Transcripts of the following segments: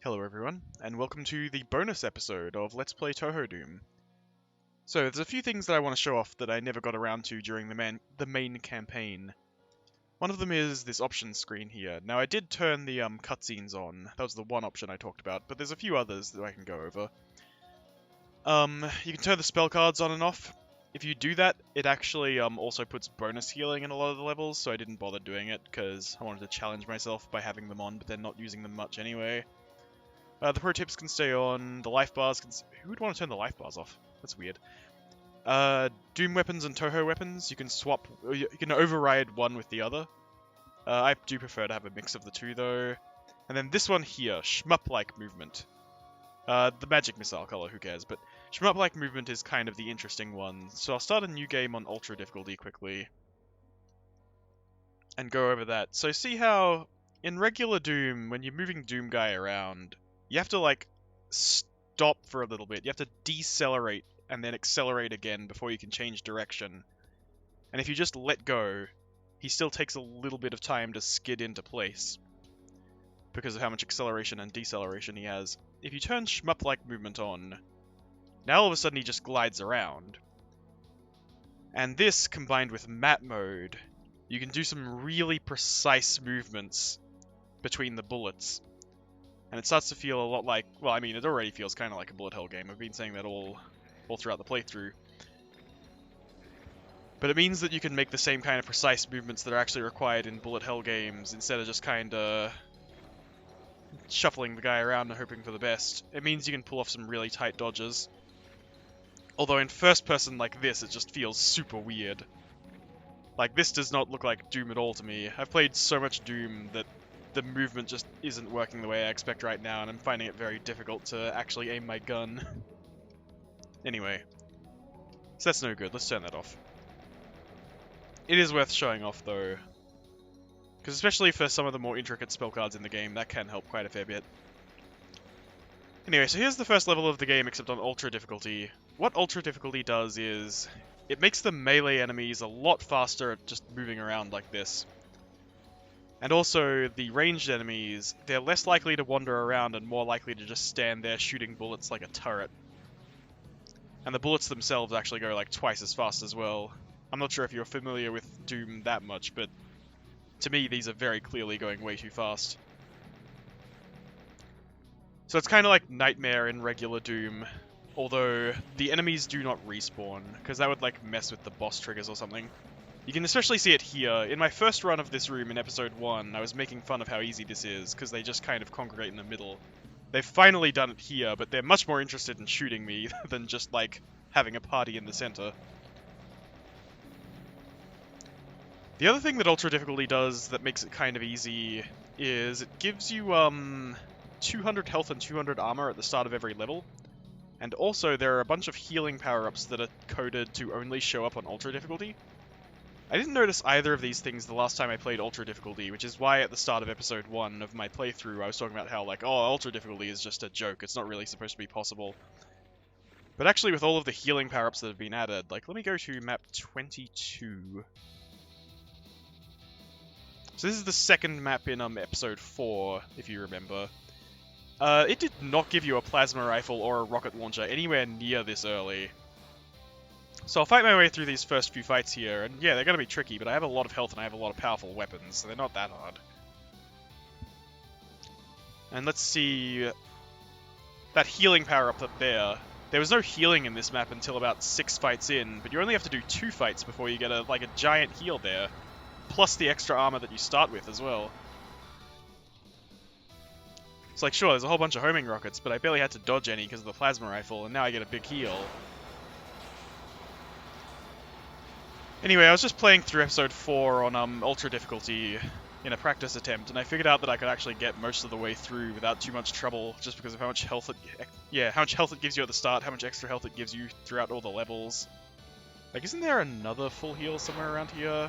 Hello everyone, and welcome to the bonus episode of Let's Play Touhou Doom. So there's a few things that I want to show off that I never got around to during the main campaign. One of them is this options screen here. Now I did turn the cutscenes on, that was the one option I talked about, but there's a few others that I can go over. You can turn the spell cards on and off. If you do that, it actually also puts bonus healing in a lot of the levels, so I didn't bother doing it because I wanted to challenge myself by having them on, but then not using them much anyway. The pro tips can stay on, the life bars can... Who would want to turn the life bars off? That's weird. Doom weapons and Touhou weapons, you can swap... You can override one with the other. I do prefer to have a mix of the two, though. And then this one here, shmup-like movement. The magic missile color, who cares? But shmup-like movement is kind of the interesting one. So I'll start a new game on ultra difficulty quickly. And go over that. So see how, in regular Doom, when you're moving Doom Guy around... You have to, like, stop for a little bit. You have to decelerate and then accelerate again before you can change direction. And if you just let go, he still takes a little bit of time to skid into place because of how much acceleration and deceleration he has. If you turn shmup-like movement on, now all of a sudden he just glides around. And this, combined with map mode, you can do some really precise movements between the bullets. And it starts to feel a lot like, well, I mean, it already feels kind of like a bullet hell game. I've been saying that all throughout the playthrough. But it means that you can make the same kind of precise movements that are actually required in bullet hell games, instead of just kind of shuffling the guy around and hoping for the best. It means you can pull off some really tight dodges. Although in first person like this, it just feels super weird. Like, this does not look like Doom at all to me. I've played so much Doom that the movement just isn't working the way I expect right now, and I'm finding it very difficult to actually aim my gun. Anyway, so that's no good. Let's turn that off. It is worth showing off, though, because especially for some of the more intricate spell cards in the game, that can help quite a fair bit. Anyway, so here's the first level of the game, except on Ultra Difficulty. What Ultra Difficulty does is, it makes the melee enemies a lot faster at just moving around like this. And also, the ranged enemies, they're less likely to wander around and more likely to just stand there shooting bullets like a turret. And the bullets themselves actually go like twice as fast as well. I'm not sure if you're familiar with Doom that much, but to me these are very clearly going way too fast. So it's kind of like Nightmare in regular Doom, although the enemies do not respawn, because that would like mess with the boss triggers or something. You can especially see it here. In my first run of this room in episode 1, I was making fun of how easy this is, because they just kind of congregate in the middle. They've finally done it here, but they're much more interested in shooting me than just, like, having a party in the center. The other thing that Ultra Difficulty does that makes it kind of easy is it gives you, 200 health and 200 armor at the start of every level. And also, there are a bunch of healing power-ups that are coded to only show up on Ultra Difficulty. I didn't notice either of these things the last time I played Ultra Difficulty, which is why at the start of episode 1 of my playthrough I was talking about how, like, oh, Ultra Difficulty is just a joke, it's not really supposed to be possible. But actually with all of the healing power-ups that have been added, like, let me go to map 22. So this is the second map in episode 4, if you remember. It did not give you a plasma rifle or a rocket launcher anywhere near this early. So I'll fight my way through these first few fights here, and yeah, they're going to be tricky, but I have a lot of health and I have a lot of powerful weapons, so they're not that hard. And let's see... That healing power-up up there. There was no healing in this map until about 6 fights in, but you only have to do 2 fights before you get a giant heal there. Plus the extra armor that you start with as well. It's like, sure, there's a whole bunch of homing rockets, but I barely had to dodge any because of the plasma rifle, and now I get a big heal. Anyway, I was just playing through episode 4 on Ultra Difficulty in a practice attempt, and I figured out that I could actually get most of the way through without too much trouble, just because of how much health it gives you at the start, how much extra health it gives you throughout all the levels. Like, isn't there another full heal somewhere around here?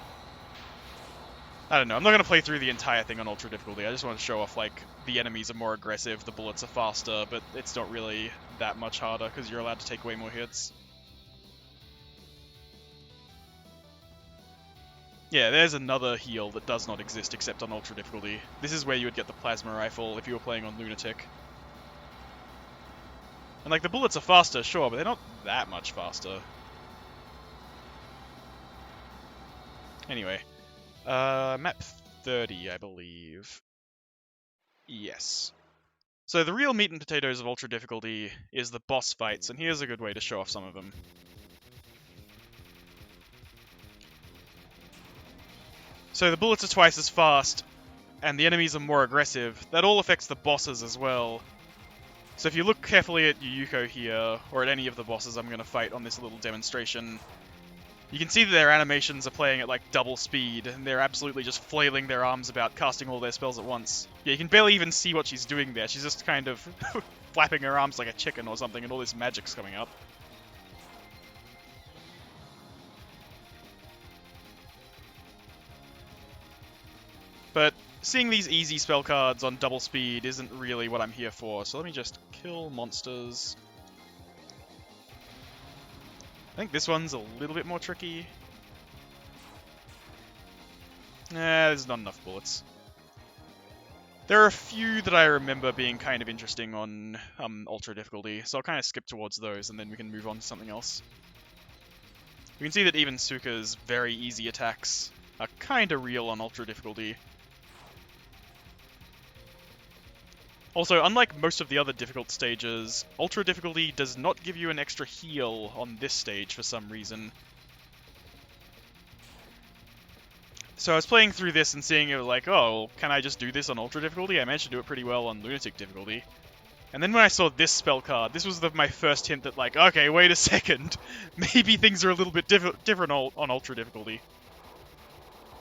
I don't know, I'm not going to play through the entire thing on Ultra Difficulty, I just want to show off, like, the enemies are more aggressive, the bullets are faster, but it's not really that much harder, because you're allowed to take way more hits. Yeah, there's another heal that does not exist except on Ultra Difficulty. This is where you would get the plasma rifle if you were playing on Lunatic. And like the bullets are faster, sure, but they're not that much faster. Anyway, map 30, I believe. Yes. So the real meat and potatoes of Ultra Difficulty is the boss fights, and here's a good way to show off some of them. So the bullets are twice as fast, and the enemies are more aggressive. That all affects the bosses as well. So if you look carefully at Yuko here, or at any of the bosses I'm going to fight on this little demonstration, you can see that their animations are playing at like double speed, and they're absolutely just flailing their arms about, casting all their spells at once. Yeah, you can barely even see what she's doing there. She's just kind of flapping her arms like a chicken or something, and all this magic's coming up. But seeing these easy spell cards on double speed isn't really what I'm here for, so let me just kill monsters. I think this one's a little bit more tricky. There's not enough bullets. There are a few that I remember being kind of interesting on Ultra Difficulty, so I'll kind of skip towards those and then we can move on to something else. You can see that even Suka's very easy attacks are kind of real on Ultra Difficulty. Also, unlike most of the other difficult stages, Ultra Difficulty does not give you an extra heal on this stage for some reason. So I was playing through this and seeing it was like, oh, can I just do this on Ultra Difficulty? I managed to do it pretty well on Lunatic Difficulty. And then when I saw this spell card, this was my first hint that like, okay, wait a second, maybe things are a little bit different on Ultra Difficulty.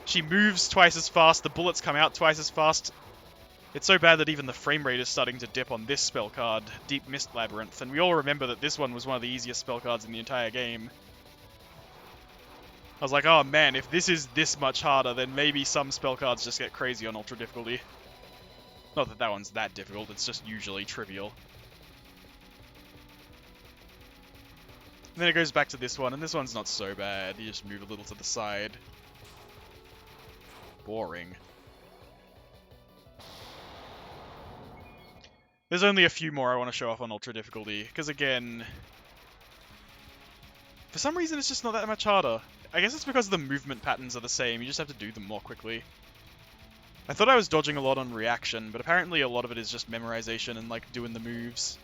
She moves twice as fast, the bullets come out twice as fast. It's so bad that even the frame rate is starting to dip on this spell card, Deep Mist Labyrinth, and we all remember that this one was one of the easiest spell cards in the entire game. I was like, oh man, if this is this much harder, then maybe some spell cards just get crazy on Ultra Difficulty. Not that that one's that difficult, it's just usually trivial. And then it goes back to this one, and this one's not so bad. You just move a little to the side. Boring. There's only a few more I want to show off on Ultra Difficulty, because again, for some reason it's just not that much harder. I guess it's because the movement patterns are the same, you just have to do them more quickly. I thought I was dodging a lot on reaction, but apparently a lot of it is just memorization and like doing the moves.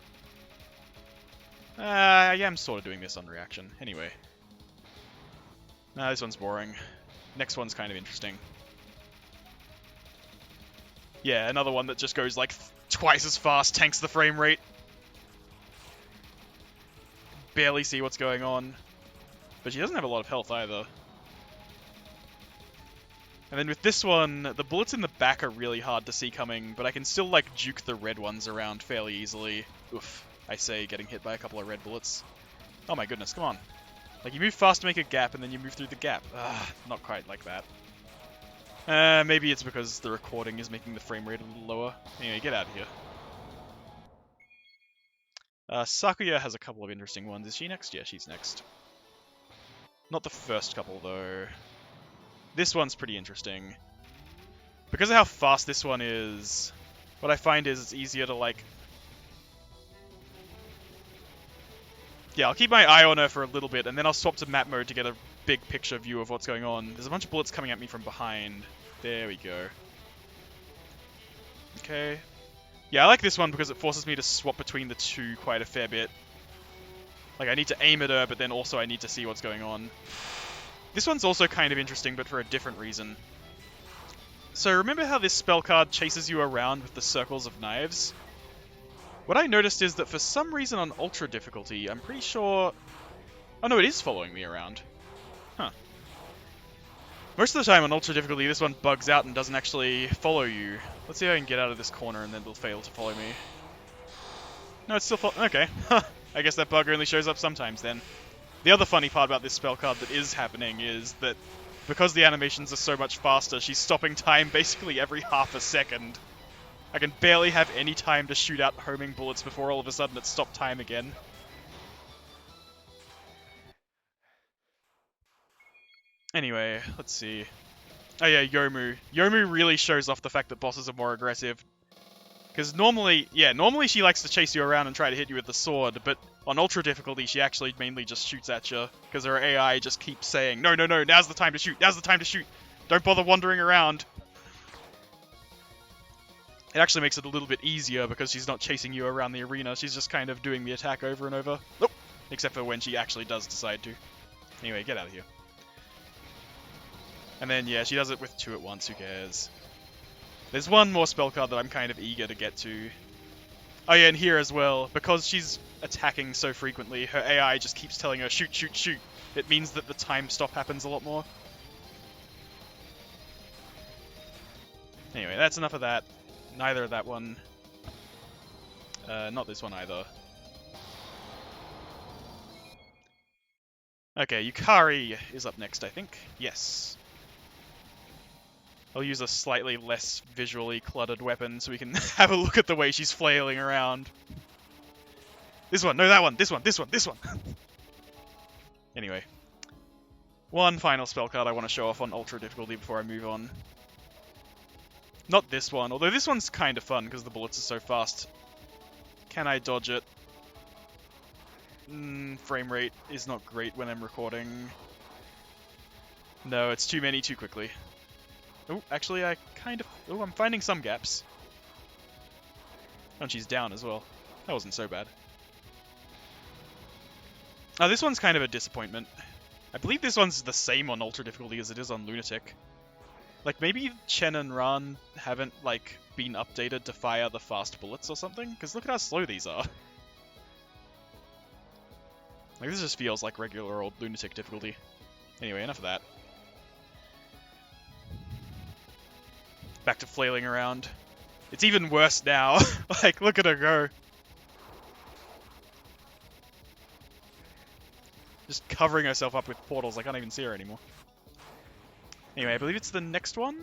I am sort of doing this on reaction. Anyway. Nah, this one's boring. Next one's kind of interesting. Yeah, another one that just goes like twice as fast, tanks the frame rate. Barely see what's going on. But she doesn't have a lot of health either. And then with this one, the bullets in the back are really hard to see coming, but I can still like juke the red ones around fairly easily. Oof, I say, getting hit by a couple of red bullets. Oh my goodness, come on. Like you move fast to make a gap and then you move through the gap. Not quite like that. Maybe it's because the recording is making the frame rate a little lower. Anyway, get out of here. Sakuya has a couple of interesting ones. Is she next? Yeah, she's next. Not the first couple, though. This one's pretty interesting. Because of how fast this one is, what I find is it's easier to, like... Yeah, I'll keep my eye on her for a little bit, and then I'll swap to map mode to get a big picture view of what's going on. There's a bunch of bullets coming at me from behind. There we go. Okay. Yeah, I like this one because it forces me to swap between the two quite a fair bit. Like, I need to aim at her, but then also I need to see what's going on. This one's also kind of interesting, but for a different reason. So remember how this spell card chases you around with the circles of knives? What I noticed is that for some reason on Ultra Difficulty, I'm pretty sure... Oh no, it is following me around. Huh. Most of the time on Ultra Difficulty, this one bugs out and doesn't actually follow you. Let's see if I can get out of this corner and then it'll fail to follow me. No, it's still okay. I guess that bug only shows up sometimes then. The other funny part about this spell card that is happening is that because the animations are so much faster, she's stopping time basically every half a second. I can barely have any time to shoot out homing bullets before all of a sudden it's stopped time again. Anyway, let's see. Oh yeah, Yomu. Yomu really shows off the fact that bosses are more aggressive. Because normally she likes to chase you around and try to hit you with the sword, but on ultra difficulty she actually mainly just shoots at you, because her AI just keeps saying, no, no, no, now's the time to shoot, now's the time to shoot, don't bother wandering around. It actually makes it a little bit easier because she's not chasing you around the arena, she's just kind of doing the attack over and over. Nope. Except for when she actually does decide to. Anyway, get out of here. And then, yeah, she does it with 2 at once, who cares? There's one more spell card that I'm kind of eager to get to. Oh yeah, and here as well, because she's attacking so frequently, her AI just keeps telling her, shoot, shoot, shoot. It means that the time stop happens a lot more. Anyway, that's enough of that. Neither of that one. Not this one either. Okay, Yukari is up next, I think. Yes. I'll use a slightly less visually cluttered weapon so we can have a look at the way she's flailing around. This one, no, that one, this one, this one, this one. Anyway. One final spell card I want to show off on ultra difficulty before I move on. Not this one, although this one's kind of fun because the bullets are so fast. Can I dodge it? Frame rate is not great when I'm recording. No, it's too many too quickly. Oh, actually I kind of... Oh, I'm finding some gaps. Oh, and she's down as well. That wasn't so bad. Oh, this one's kind of a disappointment. I believe this one's the same on ultra difficulty as it is on Lunatic. Like, maybe Chen and Ran haven't, like, been updated to fire the fast bullets or something? Because look at how slow these are. Like, this just feels like regular old Lunatic difficulty. Anyway, enough of that. Back to flailing around. It's even worse now. Like, look at her go. Just covering herself up with portals. I can't even see her anymore. Anyway, I believe it's the next one?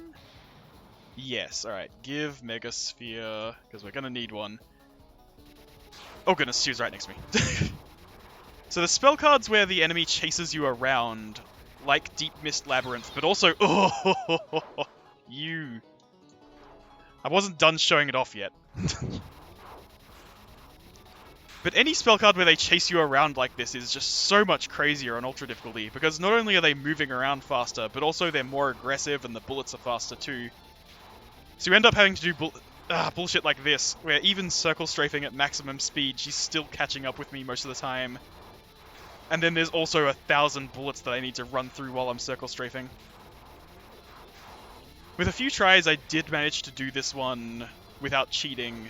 Yes, alright. Give Megasphere, because we're gonna need one. Oh goodness, she was right next to me. So the spell card's where the enemy chases you around, like Deep Mist Labyrinth, but also... Oh, you... I wasn't done showing it off yet. But any spell card where they chase you around like this is just so much crazier on ultra difficulty, because not only are they moving around faster, but also they're more aggressive and the bullets are faster too. So you end up having to do bullshit like this, where even circle strafing at maximum speed, she's still catching up with me most of the time. And then there's also 1,000 bullets that I need to run through while I'm circle strafing. With a few tries, I did manage to do this one without cheating.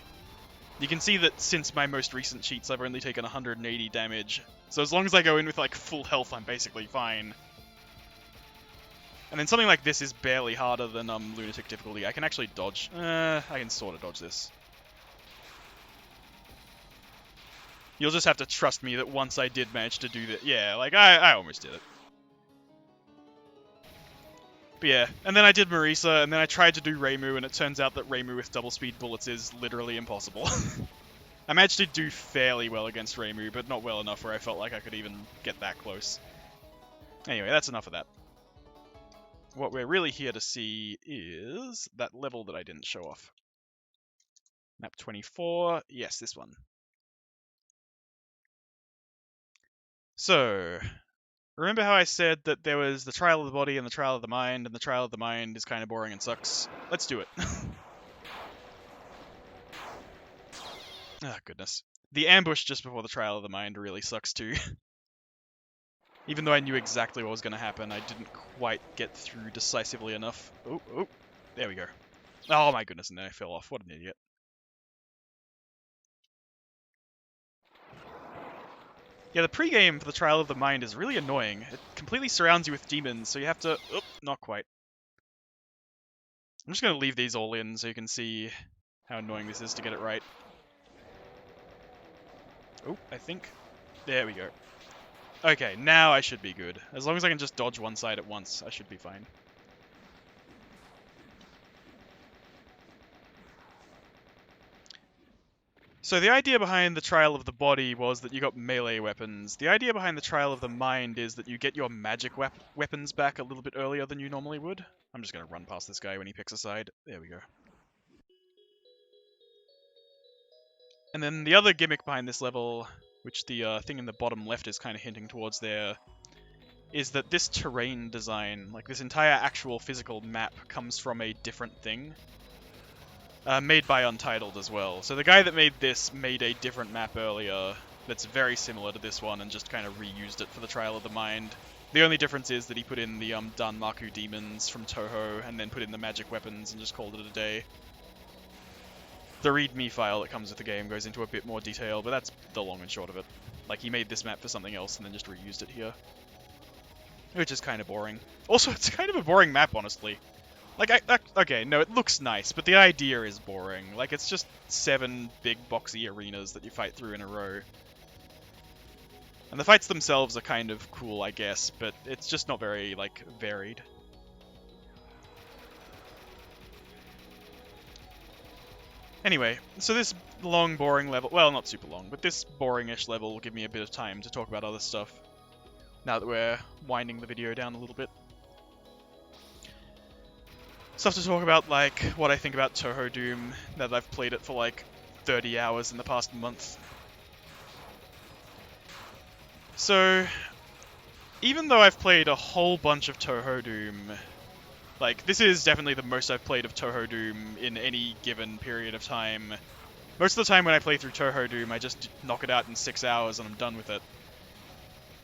You can see that since my most recent cheats, I've only taken 180 damage. So as long as I go in with like full health, I'm basically fine. And then something like this is barely harder than Lunatic difficulty. I can actually dodge. I can sort of dodge this. You'll just have to trust me that once I did manage to do that. Yeah, like I almost did it. But yeah, and then I did Marisa, and then I tried to do Reimu, and it turns out that Reimu with double speed bullets is literally impossible. I managed to do fairly well against Reimu, but not well enough where I felt like I could even get that close. Anyway, that's enough of that. What we're really here to see is that level that I didn't show off. Map 24, yes, this one. So, remember how I said that there was the trial of the body and the trial of the mind, and the trial of the mind is kind of boring and sucks? Let's do it. Ah, goodness. The ambush just before the trial of the mind really sucks too. Even though I knew exactly what was going to happen, I didn't quite get through decisively enough. Oh, there we go. Oh my goodness, and then I fell off. What an idiot. Yeah, the pregame for the Trial of the Mind is really annoying. It completely surrounds you with demons, so you have to... Oh, not quite. I'm just going to leave these all in so you can see how annoying this is to get it right. Oh, I think... There we go. Okay, now I should be good. As long as I can just dodge one side at once, I should be fine. So the idea behind the Trial of the Body was that you got melee weapons. The idea behind the Trial of the Mind is that you get your magic weapons back a little bit earlier than you normally would. I'm just going to run past this guy when he picks a side. There we go. And then the other gimmick behind this level, which the thing in the bottom left is kind of hinting towards there, is that this terrain design, like this entire actual physical map, comes from a different thing. Made by Untitled as well. So the guy that made this made a different map earlier that's very similar to this one and just kind of reused it for the Trial of the Mind. The only difference is that he put in the Danmaku demons from Touhou and then put in the magic weapons and just called it a day. The README file that comes with the game goes into a bit more detail, but that's the long and short of it. Like, he made this map for something else and then just reused it here. Which is kind of boring. Also, it's kind of a boring map, honestly. Like, okay, no, it looks nice, but the idea is boring. Like, it's just 7 big boxy arenas that you fight through in a row. And the fights themselves are kind of cool, I guess, but it's just not very, like, varied. Anyway, so this long, boring level, well, not super long, but this boring-ish level will give me a bit of time to talk about other stuff, now that we're winding the video down a little bit. Stuff to talk about, like, what I think about Touhou Doom, now that I've played it for, like, 30 hours in the past month. So, even though I've played a whole bunch of Touhou Doom, like, this is definitely the most I've played of Touhou Doom in any given period of time. Most of the time when I play through Touhou Doom, I just knock it out in 6 hours and I'm done with it.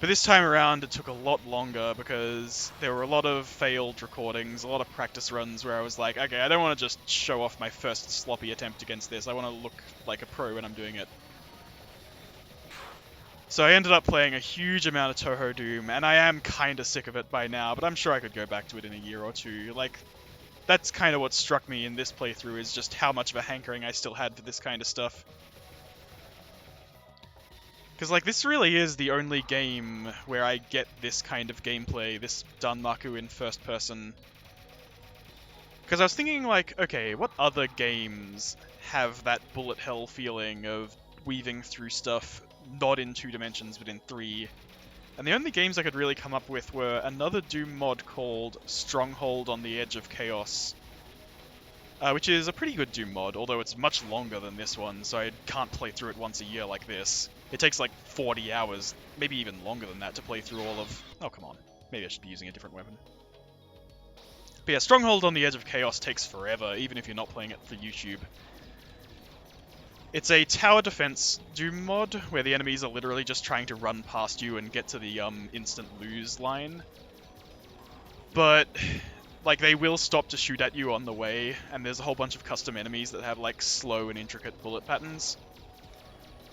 But this time around, it took a lot longer because there were a lot of failed recordings, a lot of practice runs where I was like, okay, I don't want to just show off my first sloppy attempt against this, I want to look like a pro when I'm doing it. So I ended up playing a huge amount of Touhou Doom, and I am kinda sick of it by now, but I'm sure I could go back to it in a year or two. Like, that's kinda what struck me in this playthrough, is just how much of a hankering I still had for this kind of stuff. Because, like, this really is the only game where I get this kind of gameplay, this Danmaku in first person. Because I was thinking, like, okay, what other games have that bullet hell feeling of weaving through stuff, not in 2 dimensions, but in 3? And the only games I could really come up with were another Doom mod called Stronghold on the Edge of Chaos, which is a pretty good Doom mod, although it's much longer than this one, so I can't play through it once a year like this. It takes like 40 hours, maybe even longer than that, to play through all of... Oh, come on. Maybe I should be using a different weapon. But yeah, Stronghold on the Edge of Chaos takes forever, even if you're not playing it for YouTube. It's a tower defense Doom mod, where the enemies are literally just trying to run past you and get to the instant lose line. But, like, they will stop to shoot at you on the way, and there's a whole bunch of custom enemies that have, like, slow and intricate bullet patterns.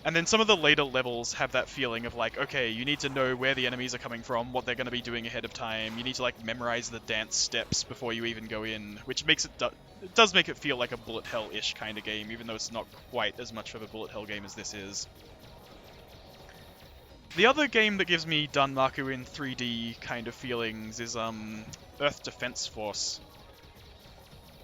And then some of the later levels have that feeling of like, okay, you need to know where the enemies are coming from, what they're going to be doing ahead of time. You need to like memorize the dance steps before you even go in, which makes it it does make it feel like a bullet hell-ish kind of game, even though it's not quite as much of a bullet hell game as this is. The other game that gives me Danmaku in 3D kind of feelings is Earth Defense Force.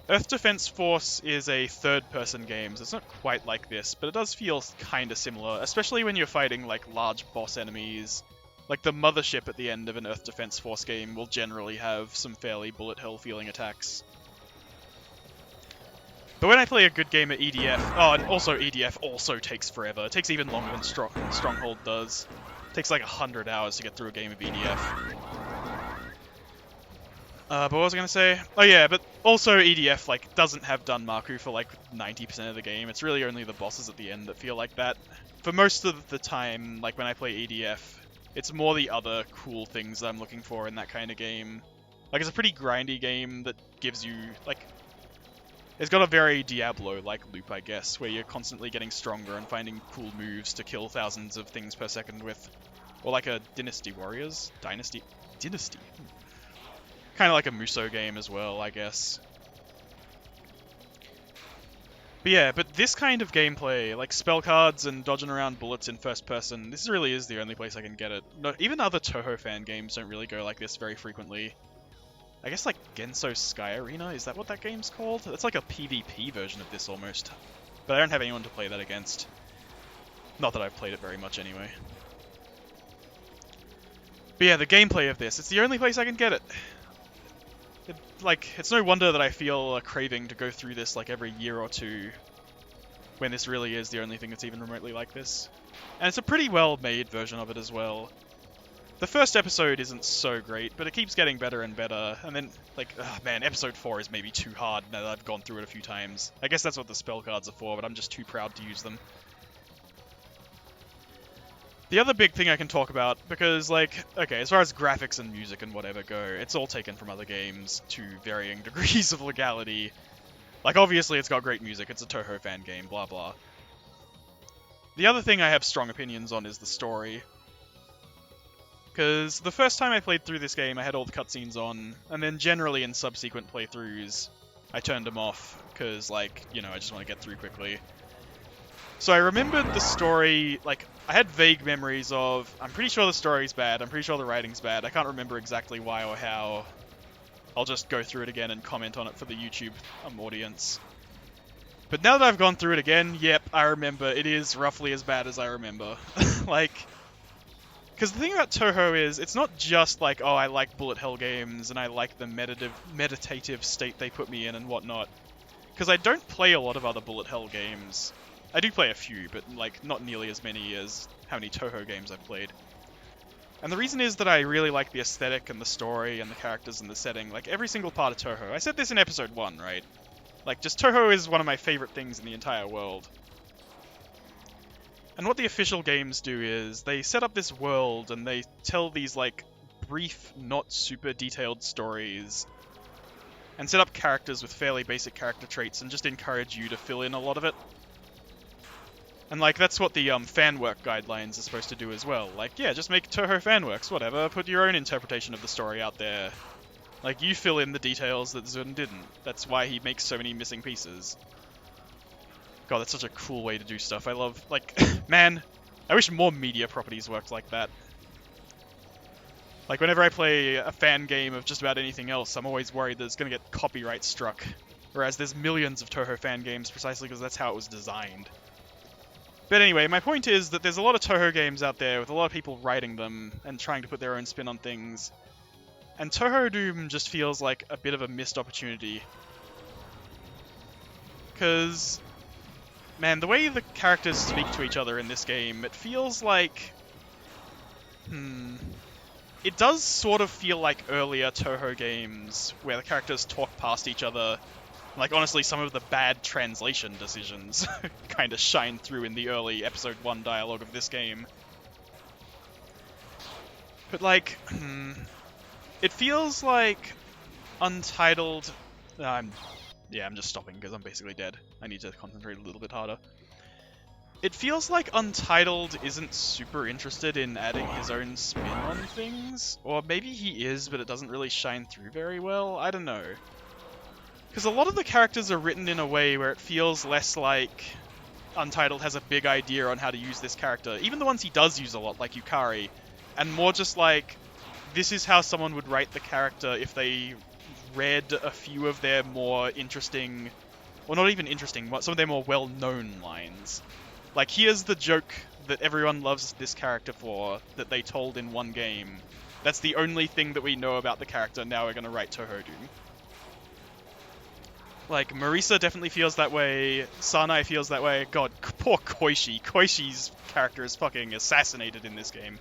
Earth Defense Force is a third-person game, so it's not quite like this, but it does feel kind of similar, especially when you're fighting, like, large boss enemies. Like, the mothership at the end of an Earth Defense Force game will generally have some fairly bullet hell-feeling attacks. But when I play a good game at EDF... Oh, and also EDF also takes forever. It takes even longer than Stronghold does. It takes like 100 hours to get through a game of EDF. But what was I going to say? Oh yeah, but also EDF, like, doesn't have Danmaku for, like, 90% of the game. It's really only the bosses at the end that feel like that. For most of the time, like, when I play EDF, it's more the other cool things that I'm looking for in that kind of game. Like, it's a pretty grindy game that gives you, like... It's got a very Diablo-like loop, I guess, where you're constantly getting stronger and finding cool moves to kill thousands of things per second with. Or like a Dynasty Warriors? Dynasty? Kind of like a Muso game as well, I guess. But yeah, but this kind of gameplay, like spell cards and dodging around bullets in first person, this really is the only place I can get it. No, even other Touhou fan games don't really go like this very frequently. I guess like Genso Sky Arena, is that what that game's called? That's like a PvP version of this almost. But I don't have anyone to play that against. Not that I've played it very much anyway. But yeah, the gameplay of this, it's the only place I can get it. Like, it's no wonder that I feel a craving to go through this like every year or two. when this really is the only thing that's even remotely like this. And it's a pretty well-made version of it as well. The first episode isn't so great, but it keeps getting better and better, and then, like, man, episode 4 is maybe too hard now that I've gone through it a few times. I guess that's what the spell cards are for, but I'm just too proud to use them. The other big thing I can talk about, because, like, okay, as far as graphics and music and whatever go, it's all taken from other games to varying degrees of legality. Like, obviously it's got great music, it's a Touhou fan game, blah blah. The other thing I have strong opinions on is the story. Because the first time I played through this game, I had all the cutscenes on, and then generally in subsequent playthroughs, I turned them off, because, like, you know, I just want to get through quickly. So I remembered the story, like, I had vague memories of, I'm pretty sure the story's bad, I'm pretty sure the writing's bad, I can't remember exactly why or how. I'll just go through it again and comment on it for the YouTube audience. But now that I've gone through it again, yep, I remember, it is roughly as bad as I remember. Like, because the thing about Touhou is, it's not just like, oh, I like bullet hell games, and I like the meditative state they put me in and whatnot. Because I don't play a lot of other bullet hell games. I do play a few, but like not nearly as many as how many Touhou games I've played. And the reason is that I really like the aesthetic and the story and the characters and the setting, like every single part of Touhou. I said this in episode 1, right? Like, just Touhou is one of my favorite things in the entire world. And what the official games do is, they set up this world and they tell these, like, brief, not super detailed stories. And set up characters with fairly basic character traits and just encourage you to fill in a lot of it. And, like, that's what the fan work guidelines are supposed to do as well. Like, yeah, just make Touhou fan works, whatever. Put your own interpretation of the story out there. Like, you fill in the details that Zun didn't. That's why he makes so many missing pieces. God, that's such a cool way to do stuff. I love, like, man, I wish more media properties worked like that. Like, whenever I play a fan game of just about anything else, I'm always worried that it's going to get copyright struck. Whereas there's millions of Touhou fan games precisely because that's how it was designed. But anyway, my point is that there's a lot of Touhou games out there with a lot of people writing them and trying to put their own spin on things. And Touhou Doom just feels like a bit of a missed opportunity. Because, man, the way the characters speak to each other in this game, it feels like... It does sort of feel like earlier Touhou games, where the characters talk past each other. Like, honestly, some of the bad translation decisions kind of shine through in the early Episode 1 dialogue of this game. But, like, it feels like Untitled... I'm just stopping because I'm basically dead. I need to concentrate a little bit harder. It feels like Untitled isn't super interested in adding his own spin on things. Or maybe he is, but it doesn't really shine through very well. I don't know. Because a lot of the characters are written in a way where it feels less like Untitled has a big idea on how to use this character. Even the ones he does use a lot, like Yukari. And more just like, this is how someone would write the character if they read a few of their more interesting, or not even interesting, some of their more well-known lines. Like, here's the joke that everyone loves this character for, that they told in one game. That's the only thing that we know about the character, now we're gonna write Touhou Doom. Like, Marisa definitely feels that way, Sanai feels that way. God, poor Koichi. Koichi's character is fucking assassinated in this game.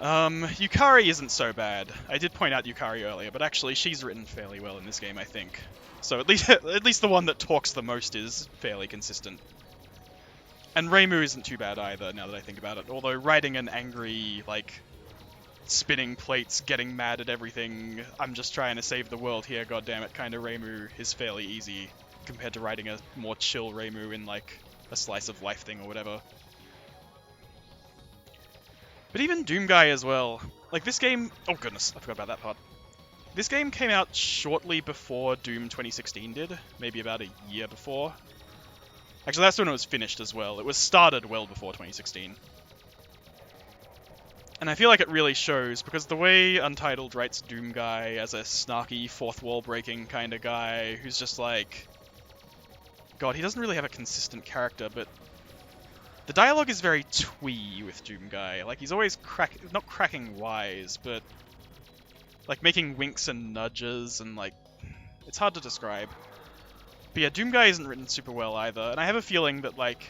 Yukari isn't so bad. I did point out Yukari earlier, but actually she's written fairly well in this game, I think. So at least the one that talks the most is fairly consistent. And Reimu isn't too bad either, now that I think about it. Although writing an angry, like, spinning plates, getting mad at everything, I'm just trying to save the world here, goddammit, kind of Reimu is fairly easy compared to writing a more chill Reimu in, like, a slice of life thing or whatever. But even Doomguy as well. Like, this game... Oh goodness, I forgot about that part. This game came out shortly before Doom 2016 did. Maybe about a year before. Actually, that's when it was finished as well. It was started well before 2016. And I feel like it really shows, because the way Untitled writes Doomguy as a snarky, fourth wall breaking kind of guy, who's just like... God, he doesn't really have a consistent character, but... The dialogue is very twee with Doomguy. Like, he's always not cracking wise, but... like, making winks and nudges, and like... It's hard to describe. But yeah, Doomguy isn't written super well either, and I have a feeling that, like,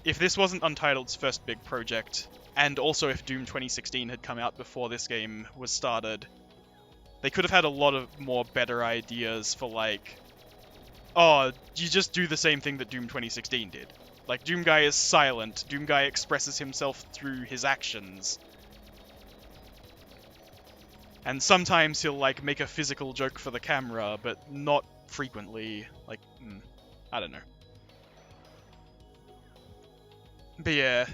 if this wasn't Untitled's first big project, and also if Doom 2016 had come out before this game was started, they could have had a lot of more better ideas for, like, oh, you just do the same thing that Doom 2016 did. Like, Doomguy is silent, Doomguy expresses himself through his actions. And sometimes he'll, like, make a physical joke for the camera, but not frequently. Like, I don't know. But yeah.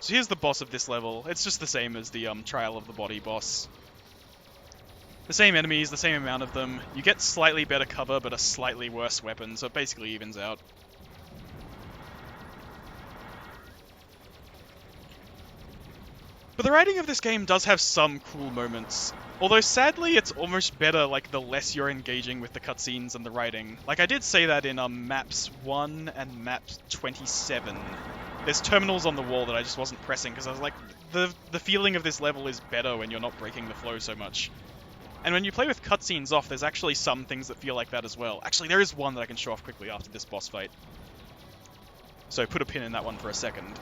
So here's the boss of this level. It's just the same as the Trial of the Body boss. The same enemies, the same amount of them. You get slightly better cover, but a slightly worse weapon, so it basically evens out. But the writing of this game does have some cool moments. Although sadly, it's almost better, like, the less you're engaging with the cutscenes and the writing. Like, I did say that in Maps 1 and Map 27. There's terminals on the wall that I just wasn't pressing, because I was like, the feeling of this level is better when you're not breaking the flow so much. And when you play with cutscenes off, there's actually some things that feel like that as well. Actually, there is one that I can show off quickly after this boss fight. So put a pin in that one for a second.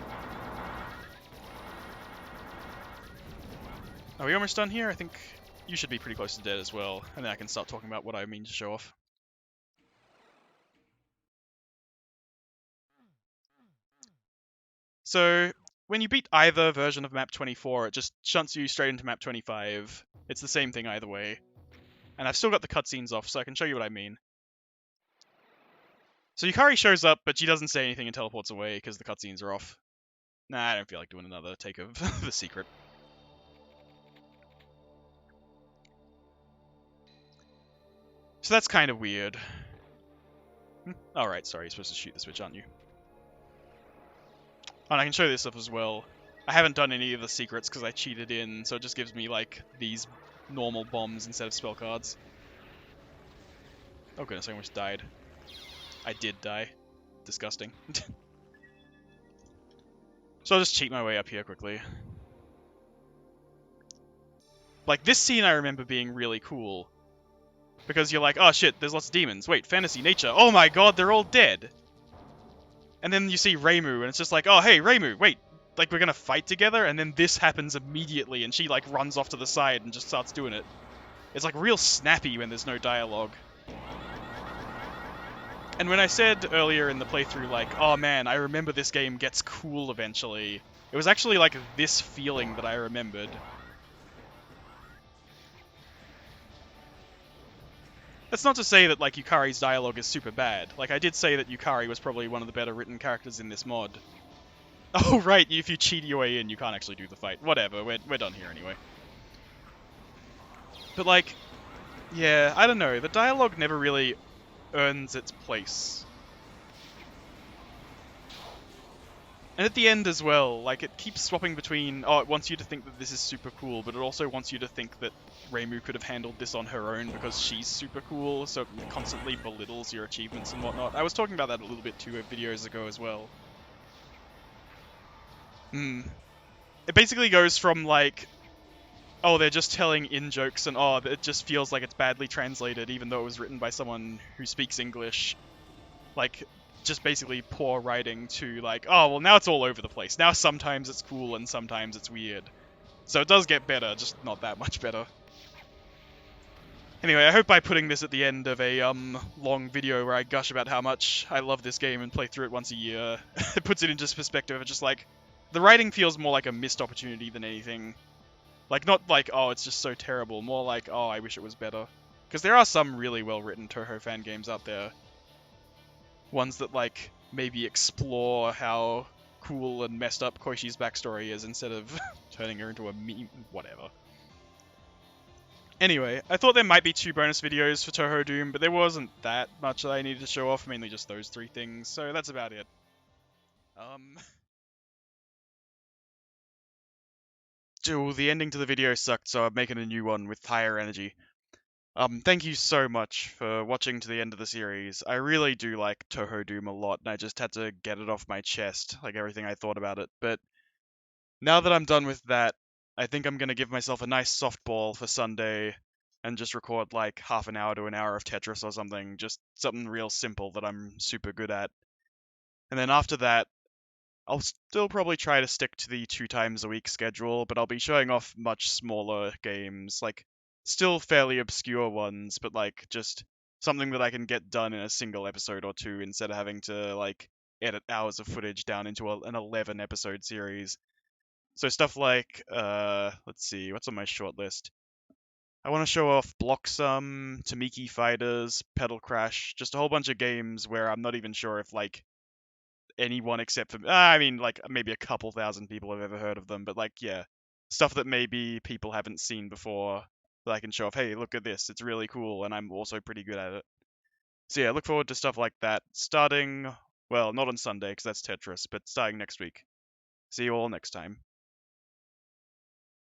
Are we almost done here? I think you should be pretty close to dead as well, and then I can start talking about what I mean to show off. So, when you beat either version of map 24, it just shunts you straight into map 25. It's the same thing either way. And I've still got the cutscenes off, so I can show you what I mean. So Yukari shows up, but she doesn't say anything and teleports away because the cutscenes are off. Nah, I don't feel like doing another take of the secret. So that's kind of weird. Alright, sorry, you're supposed to shoot the switch, aren't you? And I can show this up as well. I haven't done any of the secrets because I cheated in, so it just gives me, like, these normal bombs instead of spell cards. Oh goodness, I almost died. I did die. Disgusting. So I'll just cheat my way up here quickly. Like, this scene I remember being really cool. Because you're like, oh shit, there's lots of demons. Wait, fantasy, nature. Oh my god, they're all dead. And then you see Reimu, and it's just like, oh hey, Reimu, wait. Like, we're gonna fight together? And then this happens immediately, and she, like, runs off to the side and just starts doing it. It's, like, real snappy when there's no dialogue. And when I said earlier in the playthrough, like, oh man, I remember this game gets cool eventually, it was actually, like, this feeling that I remembered. That's not to say that, like, Yukari's dialogue is super bad. Like, I did say that Yukari was probably one of the better written characters in this mod. Oh, right, if you cheat your way in, you can't actually do the fight. Whatever, we're done here anyway. But, like, yeah, I don't know. The dialogue never really earns its place. And at the end as well, like, it keeps swapping between, oh, it wants you to think that this is super cool, but it also wants you to think that Reimu could have handled this on her own because she's super cool, so it constantly belittles your achievements and whatnot. I was talking about that a little bit 2 videos ago as well. It basically goes from, like, oh, they're just telling in-jokes, and oh, it just feels like it's badly translated, even though it was written by someone who speaks English. Like, just basically poor writing to, like, oh, well, now it's all over the place. Now sometimes it's cool and sometimes it's weird. So it does get better, just not that much better. Anyway, I hope by putting this at the end of a long video where I gush about how much I love this game and play through it once a year, it puts it into perspective of just like, the writing feels more like a missed opportunity than anything. Like, not like, oh, it's just so terrible, more like, oh, I wish it was better. Because there are some really well-written Touhou fan games out there. Ones that, like, maybe explore how cool and messed up Koishi's backstory is instead of turning her into a meme, whatever. Anyway, I thought there might be 2 bonus videos for Touhou Doom, but there wasn't that much that I needed to show off, mainly just those 3 things, so that's about it. Dude, the ending to the video sucked, so I'm making a new one with higher energy. Thank you so much for watching to the end of the series. I really do like Touhou Doom a lot, and I just had to get it off my chest, like everything I thought about it. But now that I'm done with that, I think I'm gonna give myself a nice softball for Sunday, and just record like half an hour to an hour of Tetris or something, just something real simple that I'm super good at. And then after that, I'll still probably try to stick to the 2 times a week schedule, but I'll be showing off much smaller games, like still fairly obscure ones, but like just something that I can get done in a single episode or two instead of having to like edit hours of footage down into an 11 episode series. So stuff like let's see, what's on my short list? I want to show off Bloxum, Tamiki Fighters, Pedal Crash, just a whole bunch of games where I'm not even sure if like anyone except for I mean like maybe a couple thousand people have ever heard of them, but like yeah, stuff that maybe people haven't seen before that I can show off. Hey, look at this, it's really cool, and I'm also pretty good at it. So yeah, look forward to stuff like that starting, well, not on Sunday because that's Tetris, but starting next week. See you all next time.